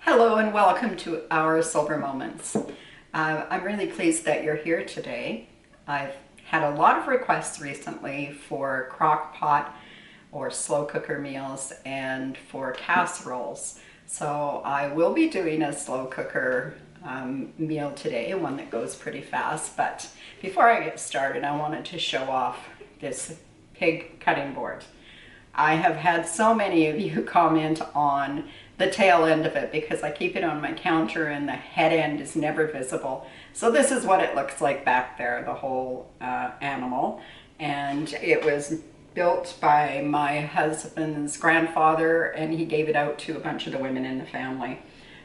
Hello and welcome to our Sober Moments. I'm really pleased that you're here today. I've had a lot of requests recently for crock pot or slow cooker meals and for casseroles. So I will be doing a slow cooker meal today, one that goes pretty fast. But before I get started, I wanted to show off this pig cutting board. I have had so many of you comment on the tail end of it because I keep it on my counter and the head end is never visible. So this is what it looks like back there, the whole animal. And it was built by my husband's grandfather, and he gave it out to a bunch of the women in the family.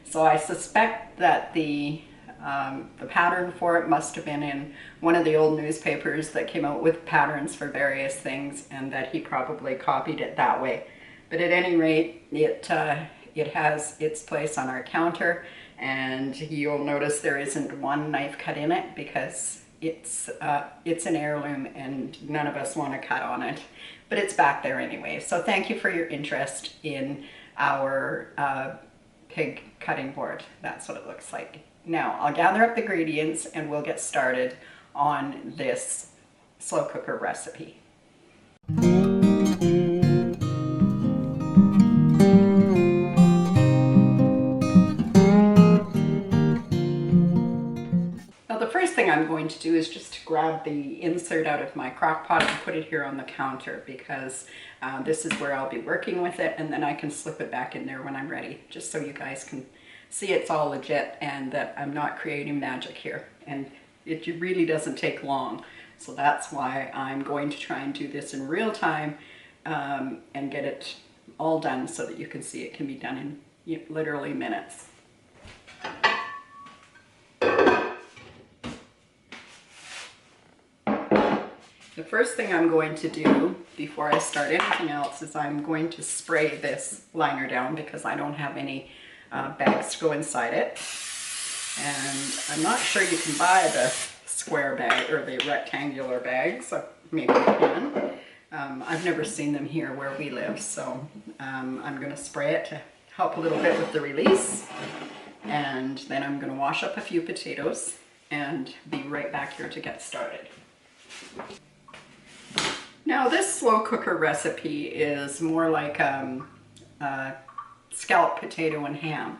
So I suspect that the pattern for it must have been in one of the old newspapers that came out with patterns for various things, and that he probably copied it that way. But at any rate, it has its place on our counter, and you'll notice there isn't one knife cut in it because it's an heirloom and none of us want to cut on it. But it's back there anyway. So thank you for your interest in our pig cutting board. That's what it looks like. Now I'll gather up the ingredients and we'll get started on this slow cooker recipe. Now the first thing I'm going to do is just to grab the insert out of my crock pot and put it here on the counter, because this is where I'll be working with it, and then I can slip it back in there when I'm ready, just so you guys can see it's all legit and that I'm not creating magic here. And it really doesn't take long. So that's why I'm going to try and do this in real time and get it all done so that you can see it can be done in literally minutes. The first thing I'm going to do before I start anything else is I'm going to spray this liner down because I don't have any bags to go inside it. And I'm not sure you can buy the square bag or the rectangular bags. So maybe you can. I've never seen them here where we live, so I'm going to spray it to help a little bit with the release. And then I'm going to wash up a few potatoes and be right back here to get started. Now this slow cooker recipe is more like scalloped potato and ham,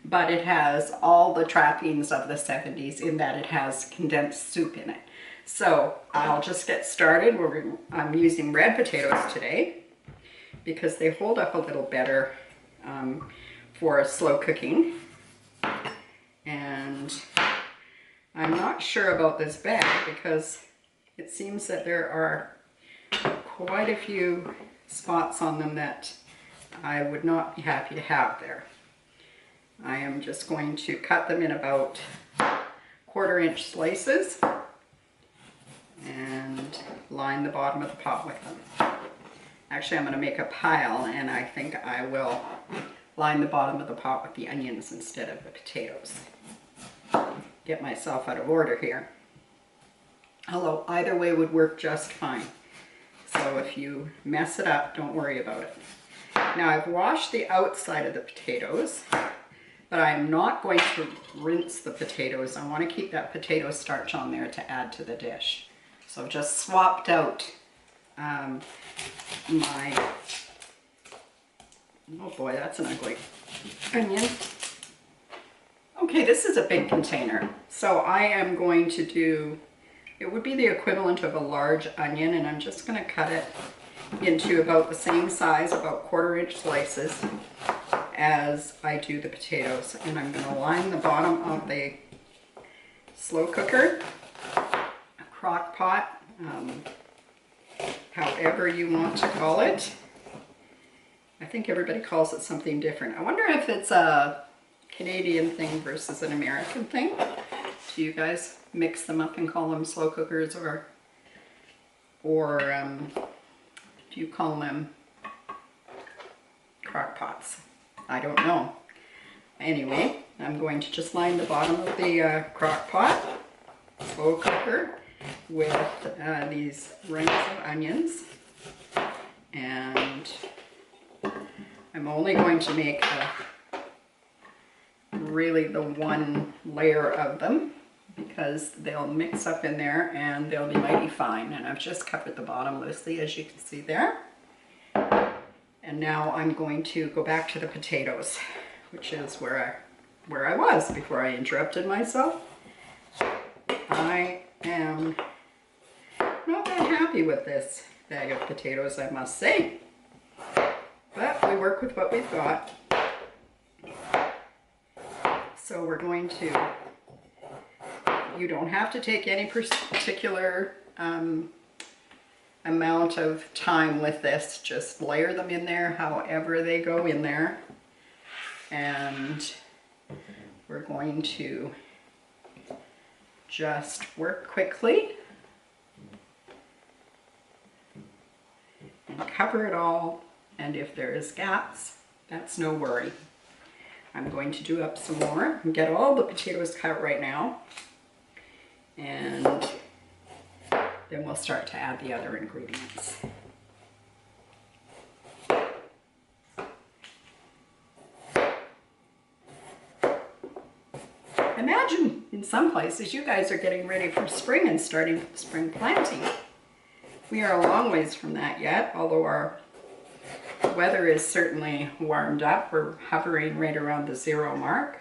but it has all the trappings of the 70s in that it has condensed soup in it. So I'll just get started. I'm using red potatoes today because they hold up a little better for slow cooking. And I'm not sure about this bag because it seems that there are quite a few spots on them that I would not be happy to have there. I am just going to cut them in about 1/4-inch slices and line the bottom of the pot with them. Actually, I'm going to make a pile, and I think I will line the bottom of the pot with the onions instead of the potatoes. Get myself out of order here. Although either way would work just fine. So if you mess it up, don't worry about it. Now I've washed the outside of the potatoes, but I'm not going to rinse the potatoes. I want to keep that potato starch on there to add to the dish. So I've just swapped out oh boy, that's an ugly onion. Okay, this is a big container. So I am going to do, it would be the equivalent of a large onion, and I'm just going to cut it into about the same size, about 1/4-inch slices, as I do the potatoes. And I'm going to line the bottom of the slow cooker, a crock pot, however you want to call it. I think everybody calls it something different. I wonder if it's a Canadian thing versus an American thing. Do you guys mix them up and call them slow cookers, or do you call them crock pots? I don't know. Anyway, I'm going to just line the bottom of the crock pot, slow cooker, with these rings of onions. And I'm only going to make really the one layer of them, because they'll mix up in there and they'll be mighty fine. And I've just covered the bottom loosely, as you can see there. And now I'm going to go back to the potatoes, which is where I was before I interrupted myself. I am not that happy with this bag of potatoes, I must say. But we work with what we've got. So we're going to, you don't have to take any particular amount of time with this. Just layer them in there however they go in there. And we're going to just work quickly and cover it all. And if there is gaps, that's no worry. I'm going to do up some more and get all the potatoes cut right now. And then we'll start to add the other ingredients. Imagine in some places you guys are getting ready for spring and starting spring planting. We are a long ways from that yet, although our weather is certainly warmed up. We're hovering right around the 0 mark,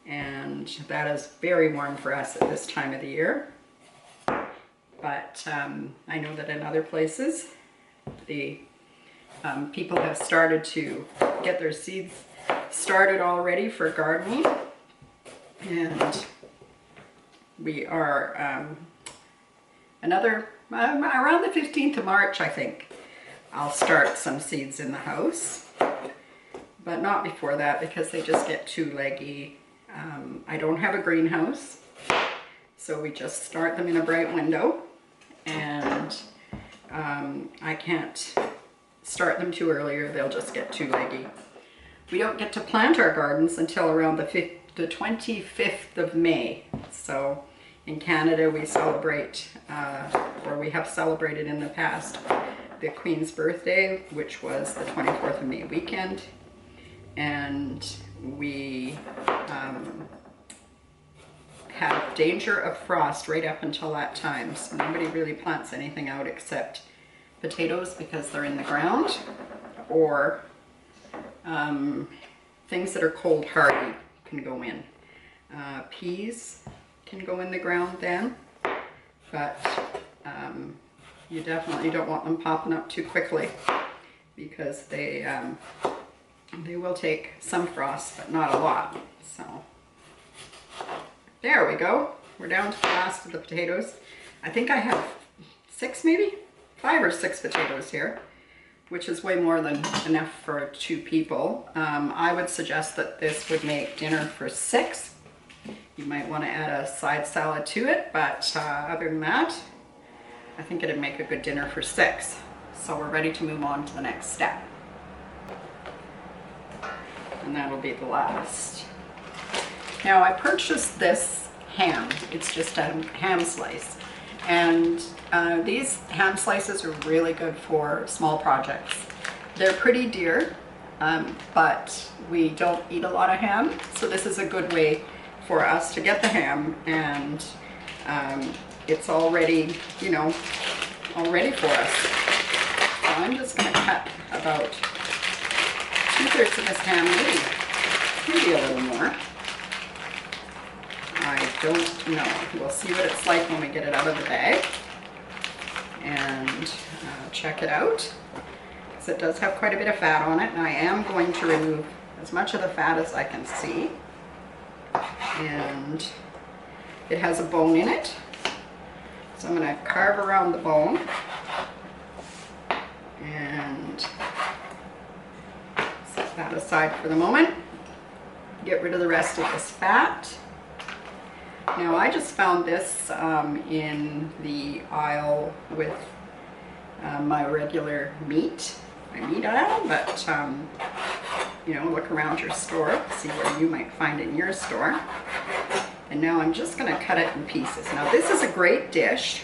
and that is very warm for us at this time of the year. But I know that in other places, the people have started to get their seeds started already for gardening. And we are around the 15th of March, I think, I'll start some seeds in the house. But not before that, because they just get too leggy. I don't have a greenhouse, so we just start them in a bright window. And I can't start them too early or they'll just get too leggy. We don't get to plant our gardens until around the 25th of May. So in Canada we celebrate, or we have celebrated in the past, the Queen's birthday, which was the 24th of May weekend. And we have danger of frost right up until that time. So nobody really plants anything out except potatoes because they're in the ground, or things that are cold hardy can go in. Peas can go in the ground then, but you definitely don't want them popping up too quickly, because they will take some frost, but not a lot. So there we go. We're down to the last of the potatoes. I think I have 5 or 6 potatoes here, which is way more than enough for 2 people. I would suggest that this would make dinner for 6. You might want to add a side salad to it, but other than that, I think it'd make a good dinner for 6. So we're ready to move on to the next step. And that'll be the last. Now I purchased this ham. It's just a ham slice. And these ham slices are really good for small projects. They're pretty dear, but we don't eat a lot of ham. So this is a good way for us to get the ham, and it's already, all ready for us. So I'm just going to cut about 2/3 of this ham, maybe a little more. I don't know. We'll see what it's like when we get it out of the bag and check it out, because it does have quite a bit of fat on it, and I am going to remove as much of the fat as I can see. And it has a bone in it, so I'm going to carve around the bone and set that aside for the moment. Get rid of the rest of this fat. Now I just found this in the aisle with my regular meat, my meat aisle, but look around your store, see where you might find it in your store. And now I'm just going to cut it in pieces. Now this is a great dish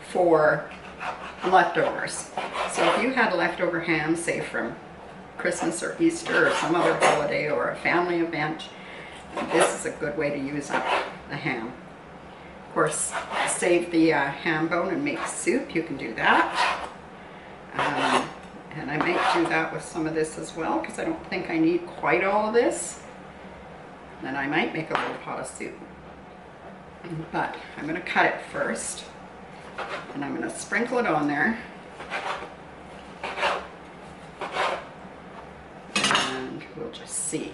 for leftovers. So if you had leftover ham, say from Christmas or Easter or some other holiday or a family event, this is a good way to use up the ham. Of course, save the ham bone and make soup. You can do that. And I might do that with some of this as well, because I don't think I need quite all of this. Then I might make a little pot of soup. But I'm going to cut it first, and I'm going to sprinkle it on there. And we'll just see,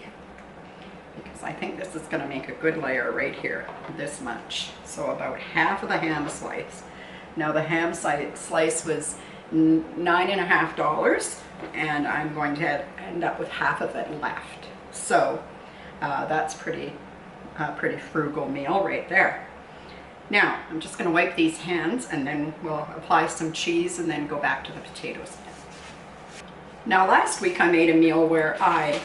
because I think this is going to make a good layer right here, this much. So about half of the ham slice. Now the ham slice was $9.50, and I'm going to end up with half of it left. So that's pretty frugal meal right there. Now I'm just going to wipe these hands, and then we'll apply some cheese and then go back to the potatoes again. Now last week I made a meal where I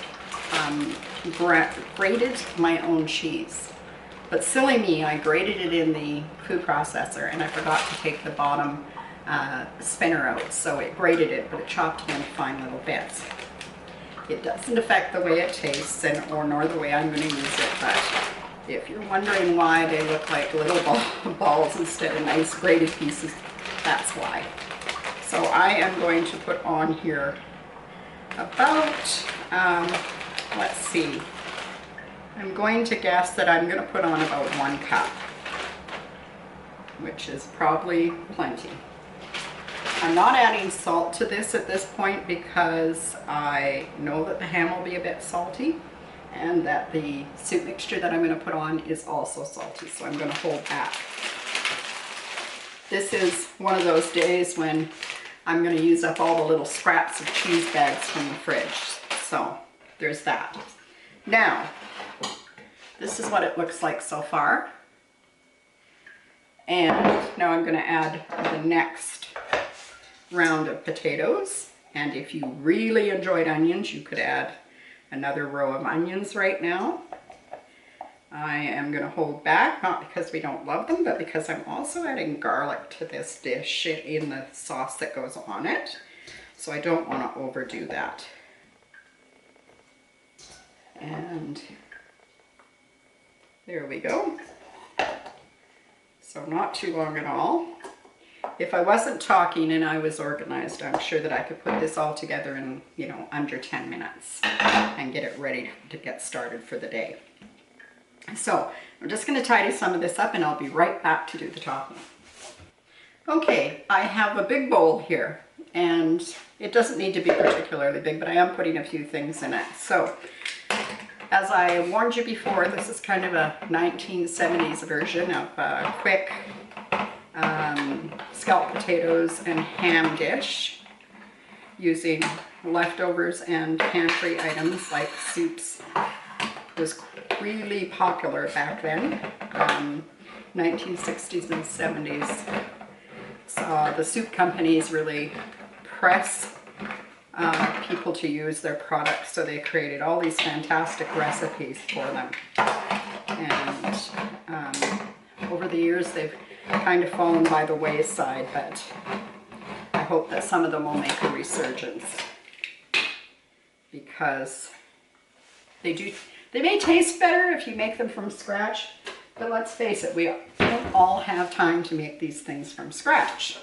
grated my own cheese. But silly me, I grated it in the food processor and I forgot to take the bottom spinner out. So it grated it, but it chopped it into fine little bits. It doesn't affect the way it tastes or nor the way I'm going to use it, but if you're wondering why they look like little balls instead of nice grated pieces, that's why. So I am going to put on here about, let's see, I'm going to guess that I'm going to put on about 1 cup, which is probably plenty. I'm not adding salt to this at this point because I know that the ham will be a bit salty and that the soup mixture that I'm going to put on is also salty, so I'm going to hold back. This is one of those days when I'm going to use up all the little scraps of cheese bags from the fridge. So there's that. Now, this is what it looks like so far. And now I'm going to add the next round of potatoes. And if you really enjoyed onions, you could add another row of onions right now. I am going to hold back, not because we don't love them, but because I'm also adding garlic to this dish in the sauce that goes on it. So I don't want to overdo that. And there we go. So not too long at all. If I wasn't talking and I was organized, I'm sure that I could put this all together in, you know, under 10 minutes and get it ready to get started for the day. So I'm just going to tidy some of this up and I'll be right back to do the topping. Okay, I have a big bowl here and it doesn't need to be particularly big, but I am putting a few things in it. So as I warned you before, this is kind of a 1970s version of a quick scalloped potatoes and ham dish using leftovers and pantry items like soups. It was really popular back then, 1960s and 70s. So the soup companies really press people to use their products, so they created all these fantastic recipes for them. And over the years they've kind of fallen by the wayside, but I hope that some of them will make a resurgence because they may taste better if you make them from scratch, but let's face it, we don't all have time to make these things from scratch.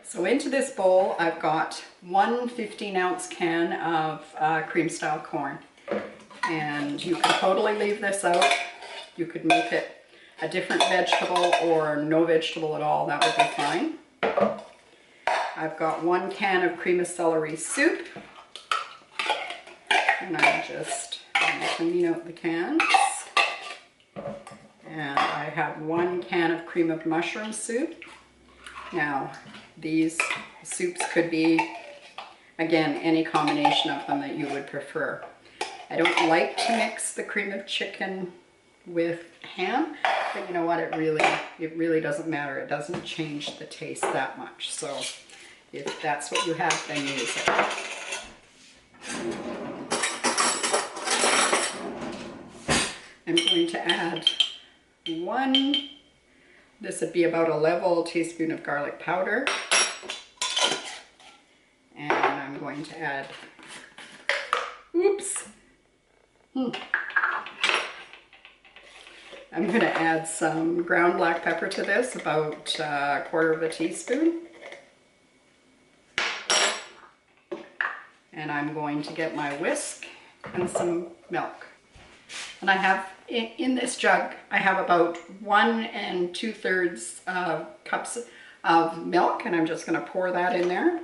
So into this bowl, I've got one 15-ounce can of cream-style corn. And you can totally leave this out. You could make it a different vegetable or no vegetable at all. That would be fine. I've got 1 can of cream of celery soup. And I'm just cleaning out the cans. And I have 1 can of cream of mushroom soup. Now, these soups could be, again, any combination of them that you would prefer. I don't like to mix the cream of chicken with ham, but you know what, it really doesn't matter. It doesn't change the taste that much. So if that's what you have, then use it. I'm going to add this would be about a level teaspoon of garlic powder. And I'm going to add Oops. I'm going to add some ground black pepper to this, about a quarter of a teaspoon. And I'm going to get my whisk and some milk. And I have, in this jug, I have about 1 2/3 cups of milk, and I'm just going to pour that in there.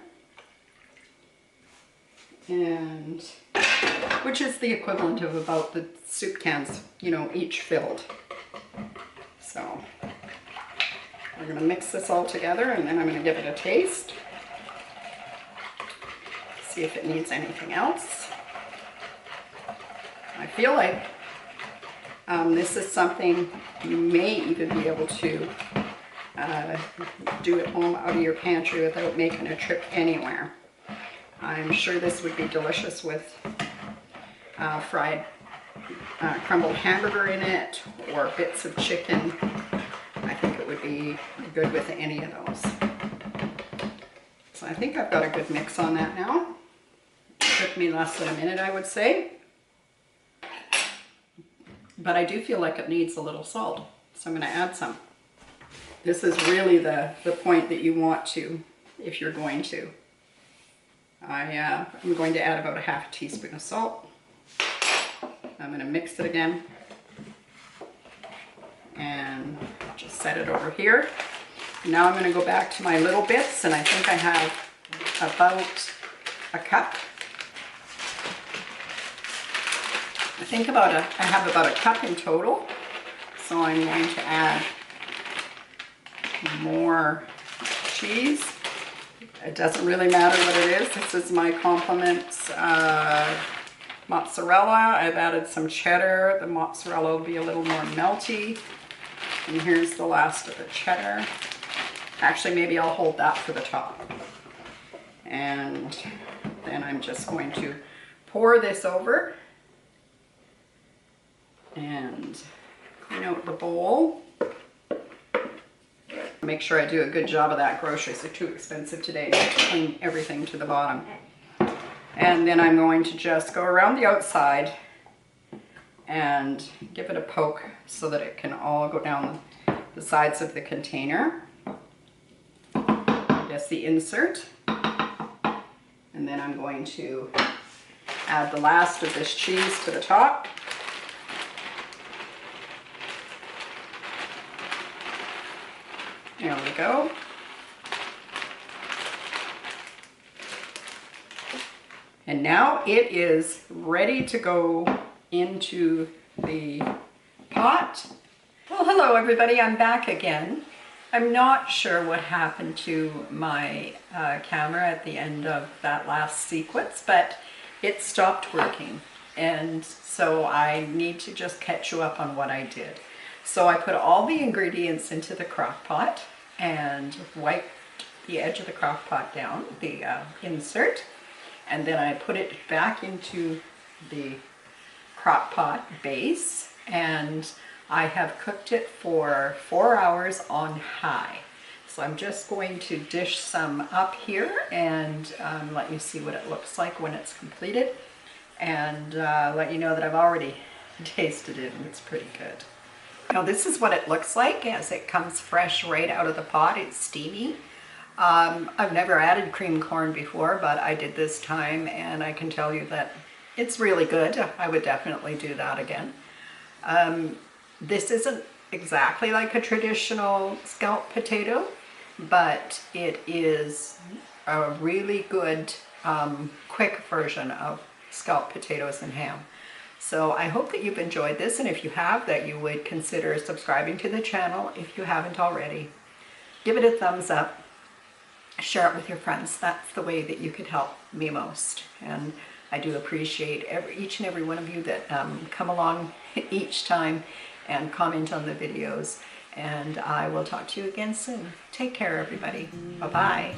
And which is the equivalent of about the soup cans, you know, each filled. So we're going to mix this all together, and then I'm going to give it a taste. See if it needs anything else. I feel like this is something you may even be able to do at home out of your pantry without making a trip anywhere. I'm sure this would be delicious with fried crumbled hamburger in it, or bits of chicken. I think it would be good with any of those. So I think I've got a good mix on that now. It took me less than a minute, I would say. But I do feel like it needs a little salt, so I'm going to add some. This is really the point that you want to, if you're going to. I'm going to add about a half teaspoon of salt. I'm going to mix it again and just set it over here. Now I'm going to go back to my little bits, and I think I have about a cup. I have about a cup in total, so I'm going to add more cheese. It doesn't really matter what it is. This is my compliments mozzarella. I've added some cheddar. The mozzarella will be a little more melty. And here's the last of the cheddar. Actually, maybe I'll hold that for the top. And then I'm just going to pour this over and clean out the bowl. Make sure I do a good job of that. Groceries are too expensive today to clean everything to the bottom. And then I'm going to just go around the outside and give it a poke so that it can all go down the sides of the container. I guess the insert. And then I'm going to add the last of this cheese to the top. There we go. And now it is ready to go into the pot. Well, hello everybody, I'm back again. I'm not sure what happened to my camera at the end of that last sequence, but it stopped working. And so I need to just catch you up on what I did. So I put all the ingredients into the crock pot and wiped the edge of the crock pot down, the insert, and then I put it back into the crock pot base, and I have cooked it for 4 hours on high. So I'm just going to dish some up here and let you see what it looks like when it's completed, and let you know that I've already tasted it and it's pretty good. Now this is what it looks like as it comes fresh right out of the pot. It's steamy. I've never added cream corn before, but I did this time, and I can tell you that it's really good. I would definitely do that again. This isn't exactly like a traditional scalloped potato, but it is a really good quick version of scalloped potatoes and ham. So I hope that you've enjoyed this, and if you have, that you would consider subscribing to the channel if you haven't already. Give it a thumbs up, share it with your friends. That's the way that you could help me most. And I do appreciate each and every one of you that come along each time and comment on the videos. And I will talk to you again soon. Take care, everybody. Bye-bye.